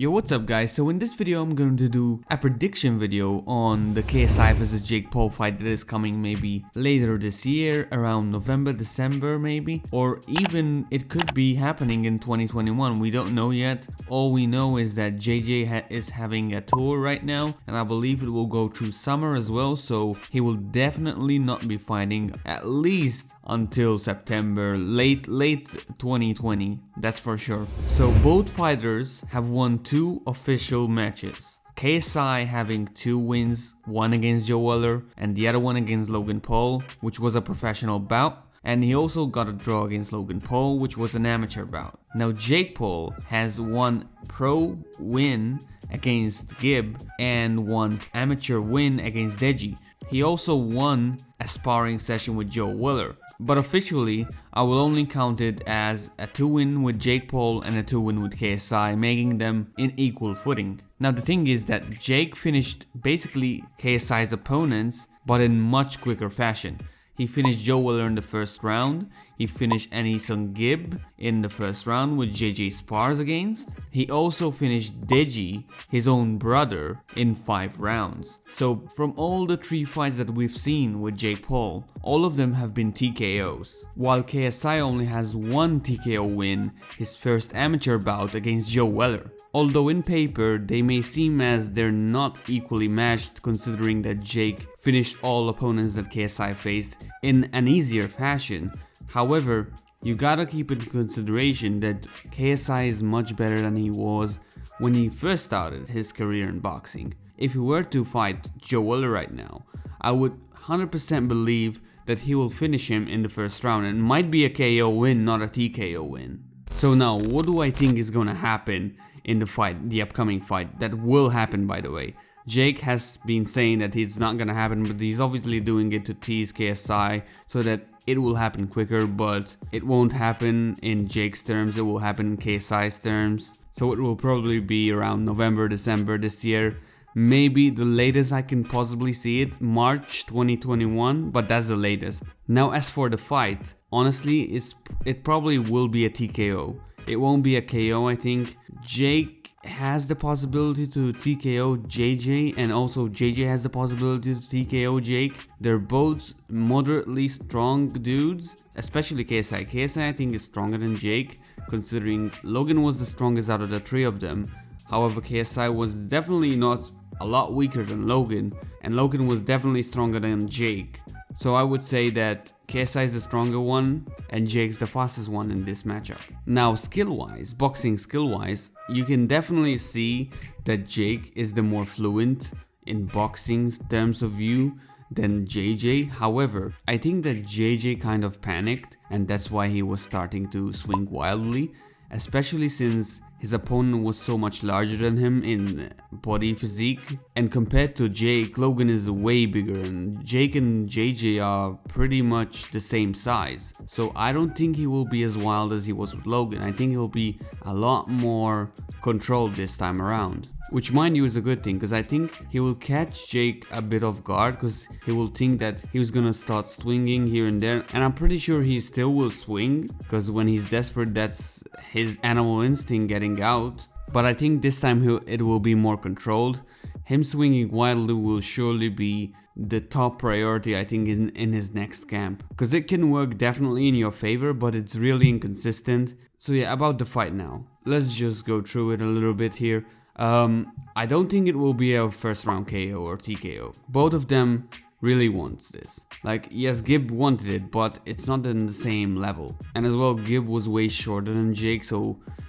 Yo, what's up guys? So in this video I'm going to do a prediction video on the KSI vs Jake Paul fight that is coming maybe later this year, around November, December maybe, or even it could be happening in 2021. We don't know yet. All we know is that JJ is having a tour right now, and I believe it will go through summer as well, so he will definitely not be fighting at least until September, late 2020, that's for sure. So both fighters have won 2 official matches. KSI having 2 wins, one against Joe Weller and the other one against Logan Paul, which was a professional bout. And he also got a draw against Logan Paul, which was an amateur bout. Now Jake Paul has one pro win against Gib and one amateur win against Deji. He also won a sparring session with Joe Weller. But officially, I will only count it as a 2-win with Jake Paul and a 2-win with KSI, making them in equal footing. Now the thing is that Jake finished basically KSI's opponents, but in much quicker fashion. He finished Joe Weller in the first round, he finished Anesongib in the first round, which JJ spars against. He also finished Deji, his own brother, in 5 rounds. So from all the 3 fights that we've seen with Jake Paul, all of them have been TKOs. While KSI only has 1 TKO win, his first amateur bout against Joe Weller. Although in paper they may seem as they're not equally matched, considering that Jake finished all opponents that KSI faced in an easier fashion. However, you gotta keep in consideration that KSI is much better than he was when he first started his career in boxing. If he were to fight Joe Weller right now, I would 100% believe that he will finish him in the first round, and it might be a KO win, not a TKO win. So now, what do I think is gonna happen in the fight, the upcoming fight, that will happen by the way? Jake has been saying that it's not gonna happen, but he's obviously doing it to tease KSI so that it will happen quicker, but it won't happen in Jake's terms, it will happen in KSI's terms. So it will probably be around November, December this year. Maybe the latest I can possibly see it, March 2021, but that's the latest. Now as for the fight, honestly, it probably will be a TKO. It won't be a KO, I think. Jake has the possibility to TKO JJ, and also JJ has the possibility to TKO Jake. They're both moderately strong dudes, especially KSI. KSI I think is stronger than Jake, considering Logan was the strongest out of the 3 of them. However, KSI was definitely not a lot weaker than Logan, and Logan was definitely stronger than Jake. So I would say that KSI is the stronger one and Jake's the fastest one in this matchup. Now skill-wise, boxing skill-wise, you can definitely see that Jake is the more fluent in boxing terms of view than JJ. However, I think that JJ kind of panicked, and that's why he was starting to swing wildly, especially since his opponent was so much larger than him in body physique. And compared to Jake, Logan is way bigger, and Jake and JJ are pretty much the same size. So I don't think he will be as wild as he was with Logan. I think he'll be a lot more controlled this time around. Which mind you is a good thing, because I think he will catch Jake a bit off guard, because he will think that he was gonna start swinging here and there, and I'm pretty sure he still will swing, because when he's desperate that's his animal instinct getting out. But I think this time it will be more controlled. Him swinging wildly will surely be the top priority, I think, in his next camp, because it can work definitely in your favor, but it's really inconsistent. So yeah, about the fight now, let's just go through it a little bit here. I don't think it will be a first round KO or TKO. Both of them really wants this. Like, yes, Gib wanted it, but it's not in the same level. And as well, Gib was way shorter than Jake,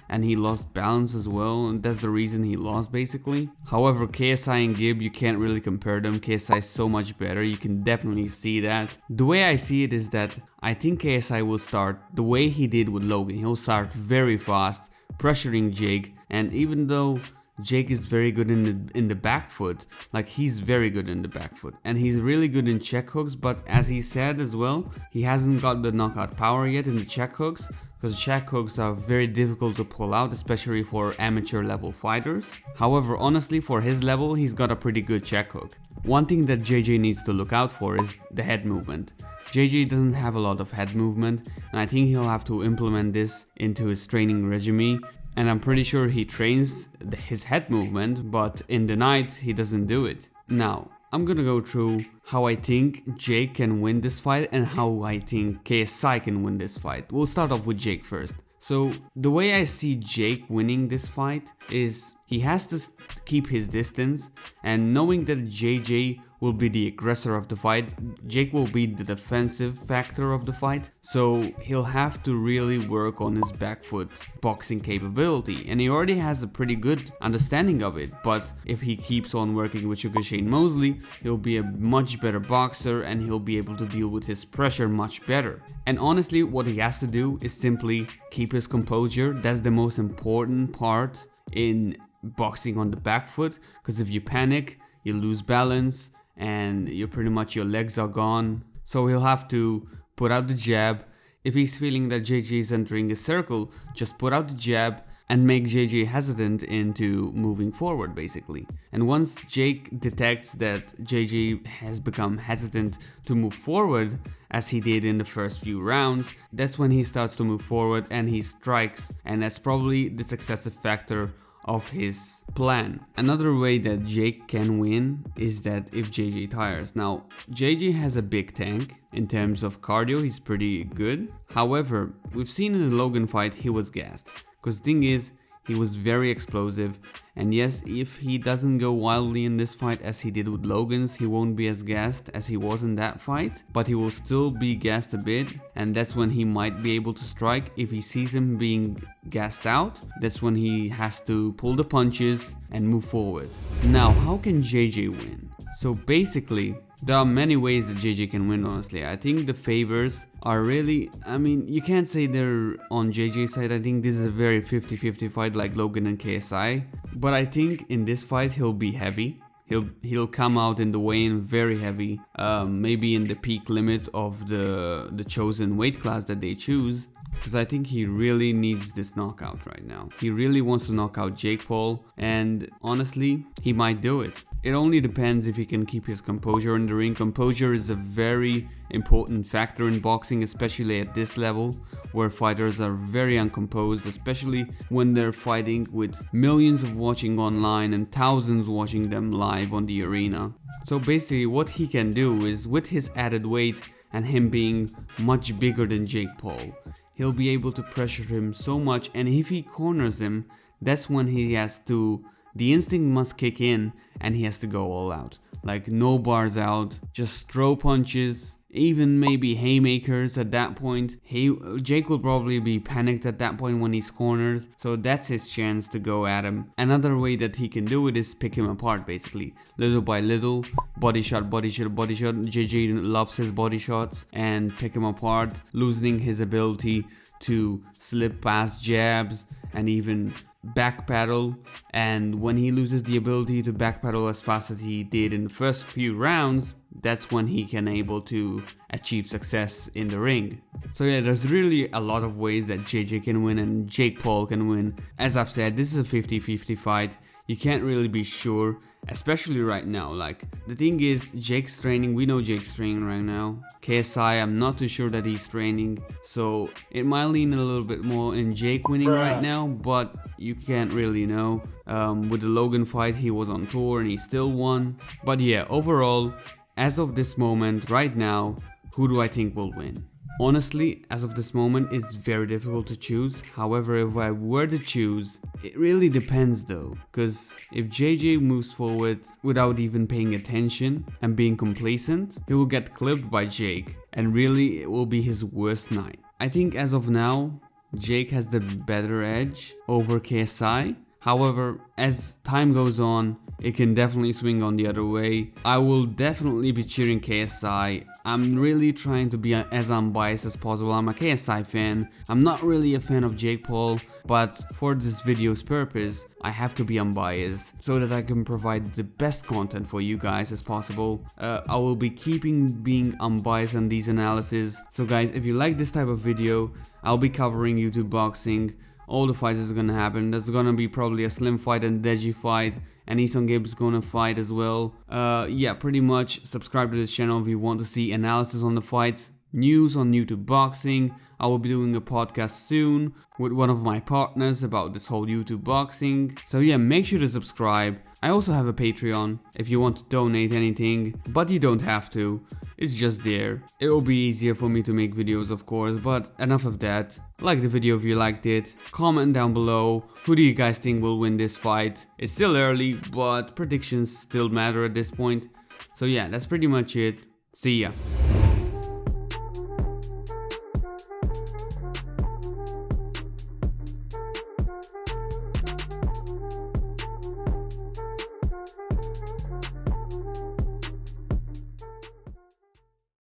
and he lost balance as well, and that's the reason he lost basically. However, KSI and Gib, you can't really compare them. KSI is so much better, you can definitely see that. The way I see it is that I think KSI will start the way he did with Logan. He'll start very fast, pressuring Jake, and even though Jake is very good in the back foot, like he's very good in the back foot, and he's really good in check hooks, but as he said as well, he hasn't got the knockout power yet in the check hooks, because check hooks are very difficult to pull out, especially for amateur level fighters. However, honestly, for his level, he's got a pretty good check hook. One thing that JJ needs to look out for is the head movement. JJ doesn't have a lot of head movement, and I think he'll have to implement this into his training regime. and I'm pretty sure he trains his head movement, but in the night he doesn't do it. Now, I'm gonna go through how I think Jake can win this fight and how I think KSI can win this fight. We'll start off with Jake first. So the way I see Jake winning this fight is he has to keep his distance, and knowing that JJ will be the aggressor of the fight, Jake will be the defensive factor of the fight, so he'll have to really work on his back foot boxing capability, and he already has a pretty good understanding of it, but if he keeps on working with Sugar Shane Mosley, he'll be a much better boxer and he'll be able to deal with his pressure much better. And honestly, what he has to do is simply keep his composure. That's the most important part in boxing on the back foot, because if you panic, you lose balance and you're pretty much, your legs are gone. So he'll have to put out the jab. If he's feeling that JJ is entering a circle, just put out the jab and make JJ hesitant into moving forward basically. And once Jake detects that JJ has become hesitant to move forward, as he did in the first few rounds, that's when he starts to move forward and he strikes, and that's probably the successive factor of his plan. Another way that Jake can win is that if JJ tires. Now, JJ has a big tank in terms of cardio, he's pretty good. However, we've seen in the Logan fight he was gassed, because the thing is, he was very explosive, and yes, if he doesn't go wildly in this fight as he did with Logan's, he won't be as gassed as he was in that fight, but he will still be gassed a bit, and that's when he might be able to strike. If he sees him being gassed out, that's when he has to pull the punches and move forward. Now, how can JJ win? So basically, there are many ways that JJ can win, honestly. I think the favors are really, I mean, you can't say they're on JJ's side. I think this is a very 50-50 fight like Logan and KSI. But I think in this fight he'll be heavy. He'll come out in the weigh-in very heavy, maybe in the peak limit of the chosen weight class that they choose. Because I think he really needs this knockout right now. He really wants to knock out Jake Paul, and honestly, he might do it. It only depends if he can keep his composure in the ring. Composure is a very important factor in boxing, especially at this level, where fighters are very uncomposed, especially when they're fighting with millions of watching online and thousands watching them live on the arena. So basically what he can do is, with his added weight and him being much bigger than Jake Paul, he'll be able to pressure him so much, and if he corners him, that's when he has to, the instinct must kick in and he has to go all out. Like no bars out, just throw punches, even maybe haymakers at that point. Jake will probably be panicked at that point when he's cornered, so that's his chance to go at him. Another way that he can do it is pick him apart basically, little by little, body shot, body shot, body shot. JJ loves his body shots, and pick him apart, loosening his ability to slip past jabs and even backpedal. And when he loses the ability to backpedal as fast as he did in the first few rounds, that's when he can able to achieve success in the ring. So yeah, there's really a lot of ways that JJ can win and Jake Paul can win. As I've said, this is a 50-50 fight. You can't really be sure, especially right now. Like, the thing is, Jake's training, we know Jake's training right now. KSI, I'm not too sure that he's training, so it might lean a little bit more in Jake winning right now, but you can't really know. With the Logan fight, he was on tour and he still won. But yeah, overall, as of this moment, right now, who do I think will win? Honestly, as of this moment, it's very difficult to choose. However, if I were to choose, it really depends though. Because if JJ moves forward without even paying attention and being complacent, he will get clipped by Jake. And really, it will be his worst night. I think as of now, Jake has the better edge over KSI. However, as time goes on, it can definitely swing on the other way. I will definitely be cheering KSI. I'm really trying to be as unbiased as possible. I'm a KSI fan. I'm not really a fan of Jake Paul, but for this video's purpose, I have to be unbiased so that I can provide the best content for you guys as possible. I will be keeping being unbiased on these analyses. So guys, if you like this type of video, I'll be covering YouTube boxing. All the fights is gonna happen. There's gonna be probably a Slim fight and Deji fight. Anesongib is gonna fight as well. Yeah, pretty much subscribe to this channel if you want to see analysis on the fights. news on YouTube boxing. I will be doing a podcast soon with one of my partners about this whole YouTube boxing. So yeah, make sure to subscribe. I also have a Patreon if you want to donate anything, but you don't have to. It's just there. It will be easier for me to make videos, of course, but enough of that. Like the video if you liked it. Comment down below. Who do you guys think will win this fight? It's still early, but predictions still matter at this point. So yeah, that's pretty much it. See ya.